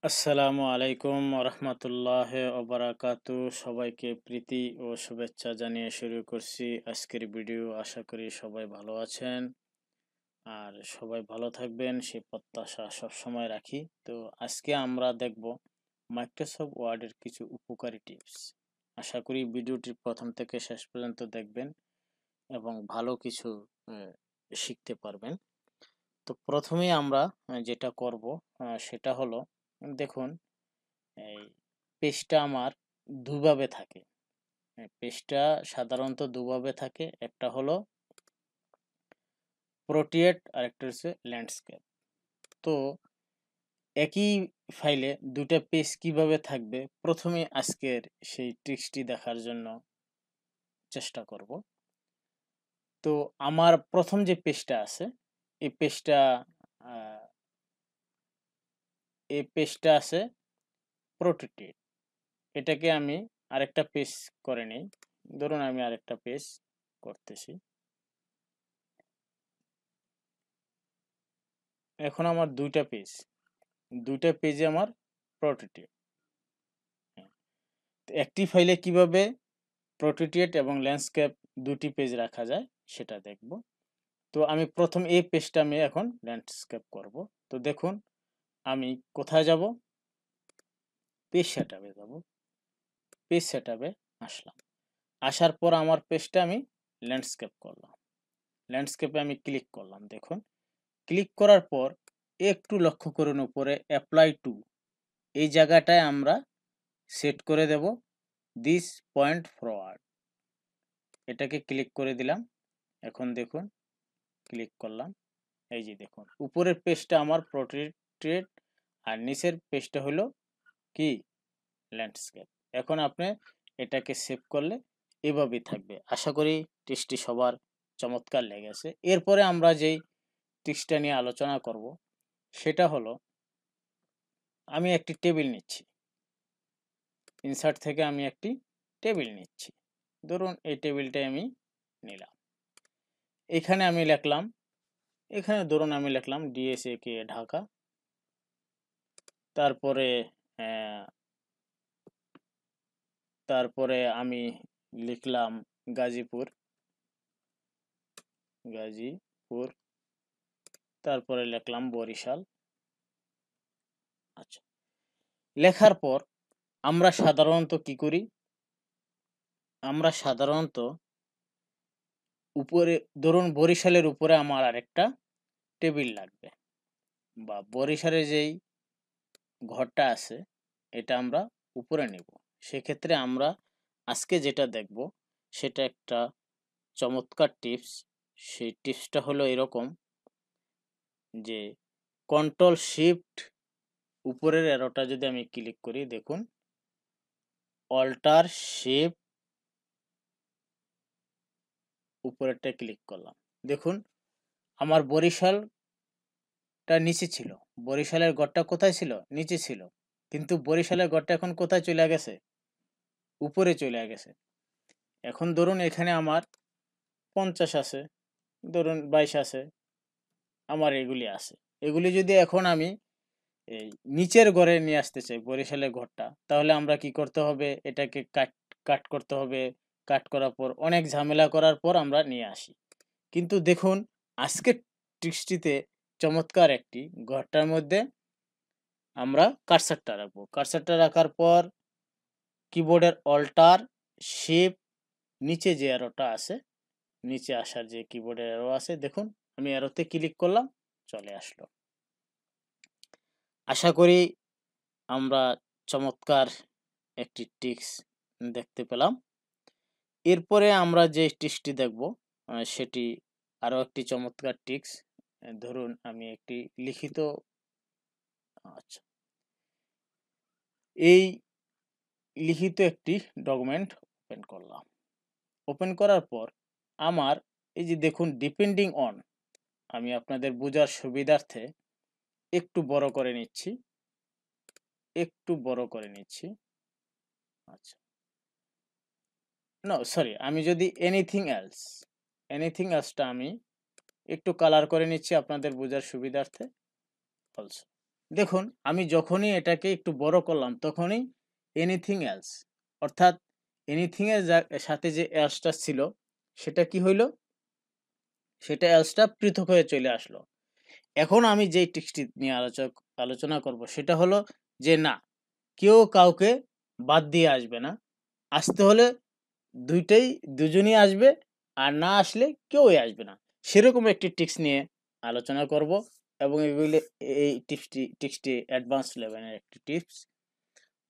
আসসালামু আলাইকুম ওরহমতুল্লাহ ওবারাকাতু। সবাইকে প্রীতি ও শুভেচ্ছা জানিয়ে শুরু করছি আজকের ভিডিও। আশা করি সবাই ভালো আছেন আর সবাই ভালো থাকবেন সেই প্রত্যাশা সবসময় রাখি। তো আজকে আমরা দেখব মাইক্রোসফট ওয়ার্ডের কিছু উপকারী টিপস। আশা করি ভিডিওটি প্রথম থেকে শেষ পর্যন্ত দেখবেন এবং ভালো কিছু আহ, শিখতে পারবেন। তো প্রথমেই আমরা যেটা করব সেটা হলো, দেখুন, এই পেজটা আমার দুভাবে থাকে। পেজটা সাধারণত দুভাবে থাকে, একটা হলো পোর্ট্রেট আর একটা হচ্ছে ল্যান্ডস্কেপ। তো একই ফাইলে দুটা পেজ কিভাবে থাকবে, প্রথমে আজকের সেই ট্রিক্সটি দেখার জন্য চেষ্টা করব। তো আমার প্রথম যে পেজটা আছে এই পেজটা আহ, এই পেজটা আছে পোর্ট্রেট। এটাকে আমি আরেকটা পেজ করে নেই। ধরুন আমি আরেকটা পেজ করতেছি। এখন আমার দুইটা পেজে আমার পোর্ট্রেট। একটি ফাইলে কিভাবে পোর্ট্রেট এবং ল্যান্ডস্কেপ দুটি পেজ রাখা যায় সেটা দেখব। তো আমি প্রথম এই পেজটা আমি এখন ল্যান্ডস্কেপ করব। তো দেখুন আমি কোথায় যাব, পেজ সেটআপে যাব। পেজ সেটআপে আসলাম, আসার পর আমার পেজটা আমি ল্যান্ডস্কেপ করলাম। ল্যান্ডস্কেপে আমি ক্লিক করলাম। দেখুন, ক্লিক করার পর একটু লক্ষ্য করুন, উপরে অ্যাপ্লাই টু এই জায়গাটায় আমরা সেট করে দেব দিস পয়েন্ট ফরওয়ার্ড। এটাকে ক্লিক করে দিলাম। এখন দেখুন, ক্লিক করলাম, এই যে দেখুন উপরের পেজটা আমার পোর্ট্রেট আর নিচের পেজটা হলো কি ল্যান্ডস্কেপ। এখন আপনি এটাকে সেভ করলে এভাবেই থাকবে। আশা করি টিপসটি সবার চমৎকার লেগেছে। এরপরে আমরা যেই টিপসটা নিয়ে আলোচনা করব সেটা হলো, আমি একটি টেবিল নিচ্ছি। ইনসার্ট থেকে আমি একটি টেবিল নিচ্ছি। ধরুন এই টেবিলটাই আমি নিলাম। এখানে আমি লিখলাম, এখানে ধরুন আমি লিখলাম DSAK ঢাকা। তারপরে আহ, তারপরে আমি লিখলাম গাজীপুর। গাজীপুর তারপরে লিখলাম বরিশাল। আচ্ছা, লেখার পর আমরা সাধারণত কি করি, আমরা সাধারণত উপরে, ধরুন বরিশালের উপরে আমার আরেকটা টেবিল লাগবে, বা বরিশালের যেই ঘরটা আছে এটা আমরা উপরে নেব। সেক্ষেত্রে আমরা আজকে যেটা দেখব সেটা একটা চমৎকার টিপস। সেই টিপসটা হলো এরকম যে, কন্ট্রোল শিফট উপরের অ্যারোটা যদি আমি ক্লিক করি, দেখুন অল্টার শিফট উপরেরটা ক্লিক করলাম। দেখুন আমার বরিশালটা নিচে ছিল, বরিশালের গড়টা কোথায় ছিল, নিচে ছিল, কিন্তু বরিশালের গড়টা এখন কোথায় চলে গেছে, উপরে চলে গেছে। এখন ধরুন এখানে আমার 50 আছে, ধরুন 22 আছে, আমার এগুলি আছে। এগুলি যদি এখন আমি এই নিচের ঘরে নিয়ে আসতে চাই, বরিশালের ঘরটা, তাহলে আমরা কি করতে হবে, এটাকে কাট কাট করতে হবে। কাট করার পর অনেক ঝামেলা করার পর আমরা নিয়ে আসি। কিন্তু দেখুন আজকের ট্রিক্সটিতে চমৎকার একটি, ঘরটার মধ্যে আমরা কার্সারটা রাখবো। কার্সারটা রাখার পর কিবোর্ডের অল্টার শিফট নিচে যে অ্যারোটা আছে, নিচে আসার যে কিবোর্ডের অ্যারো আছে, দেখুন আমি অ্যারোতে ক্লিক করলাম, চলে আসলো। আশা করি আমরা চমৎকার একটি টিক্স দেখতে পেলাম। এরপরে আমরা যে টিক্সটি দেখব সেটি আরও একটি চমৎকার টিক্স। ধরুন আমি একটি লিখিত, আচ্ছা, এই লিখিত একটি ডকুমেন্ট ওপেন করলাম। ওপেন করার পর আমার এই যে দেখুন ডিপেন্ডিং অন, আমি আপনাদের বোঝার সুবিধার্থে একটু বড় করে নিচ্ছি, একটু বড় করে নিচ্ছি। আচ্ছা, নো সরি, আমি যদি এনিথিং এলসটা আমি একটু কালার করে নিচ্ছি আপনাদের বোঝার সুবিধার্থে অলসো। দেখুন আমি যখনই এটাকে একটু বড় করলাম তখনই এনিথিং এলস, অর্থাৎ এনিথিং এর সাথে যে এলসটা ছিল সেটা কি হইল, সেটা এলসটা পৃথক হয়ে চলে আসলো। এখন আমি যেই টিক্সটি নিয়ে আলোচনা করব সেটা হলো যে না, কেউ কাউকে বাদ দিয়ে আসবে না, আসতে হলে দুজনই আসবে, আর না আসলে কেউই আসবে না। সেরকম একটি টিক্স নিয়ে আলোচনা করব এবং এই টিক্সটি অ্যাডভান্স লেভেলের একটি টিপস।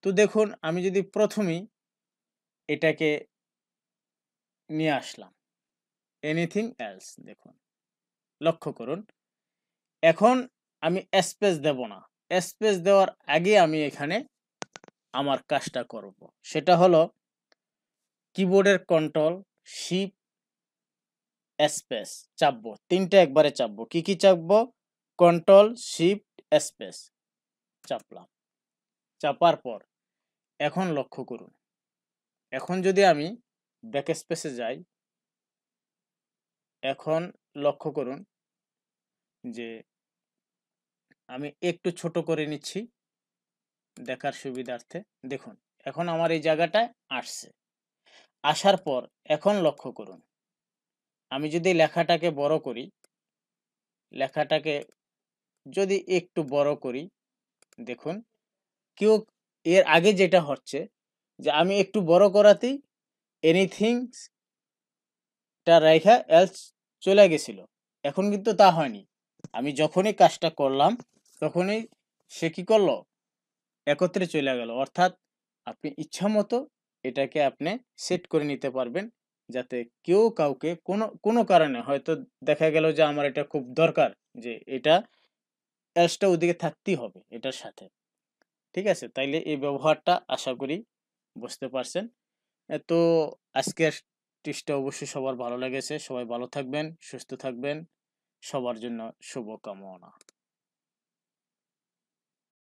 তো দেখুন আমি যদি প্রথমেই এটাকে নিয়ে আসলাম এনিথিং এলস, দেখুন লক্ষ্য করুন এখন আমি স্পেস দেব না, স্পেস দেওয়ার আগে আমি এখানে আমার কাজটা করব, সেটা হলো কিবোর্ডের কন্ট্রোল শিফট স্পেস চাপবো, তিনটা একবারে চাপবো। কি কি চাপবো? কন্ট্রোল শিফট স্পেস চাপলাম। চাপার পর এখন লক্ষ্য করুন, এখন যদি আমি ব্যাক স্পেসে যাই, এখন লক্ষ্য করুন যে আমি একটু ছোট করে নিচ্ছি দেখার সুবিধার্থে। দেখুন এখন আমার এই জায়গাটায় আসছে, আসার পর এখন লক্ষ্য করুন আমি যদি লেখাটাকে বড় করি, লেখাটাকে যদি একটু বড় করি, দেখুন কেউ এর আগে যেটা হচ্ছে যে আমি একটু বড় করাতেই এনিথিং টা রাইখা এলস চলে গেছিল। এখন কিন্তু তা হয়নি, আমি যখনই কাজটা করলাম তখনই সে কি করলো, একত্রে চলে গেল। অর্থাৎ আপনি ইচ্ছা মতো এটাকে আপনি সেট করে নিতে পারবেন যাতে কেউ কাউকে কোনো কারণে হয়তো দেখা গেল যে আমার এটা খুব দরকার, যে এটা এলসটা ওদিকে থাকতেই হবে এটার সাথে। ঠিক আছে, তাইলে এই ব্যবহারটা আশা করি বুঝতে পারছেন। তো আজকের টিপসটা অবশ্যই সবার ভালো লেগেছে। সবাই ভালো থাকবেন, সুস্থ থাকবেন, সবার জন্য শুভকামনা।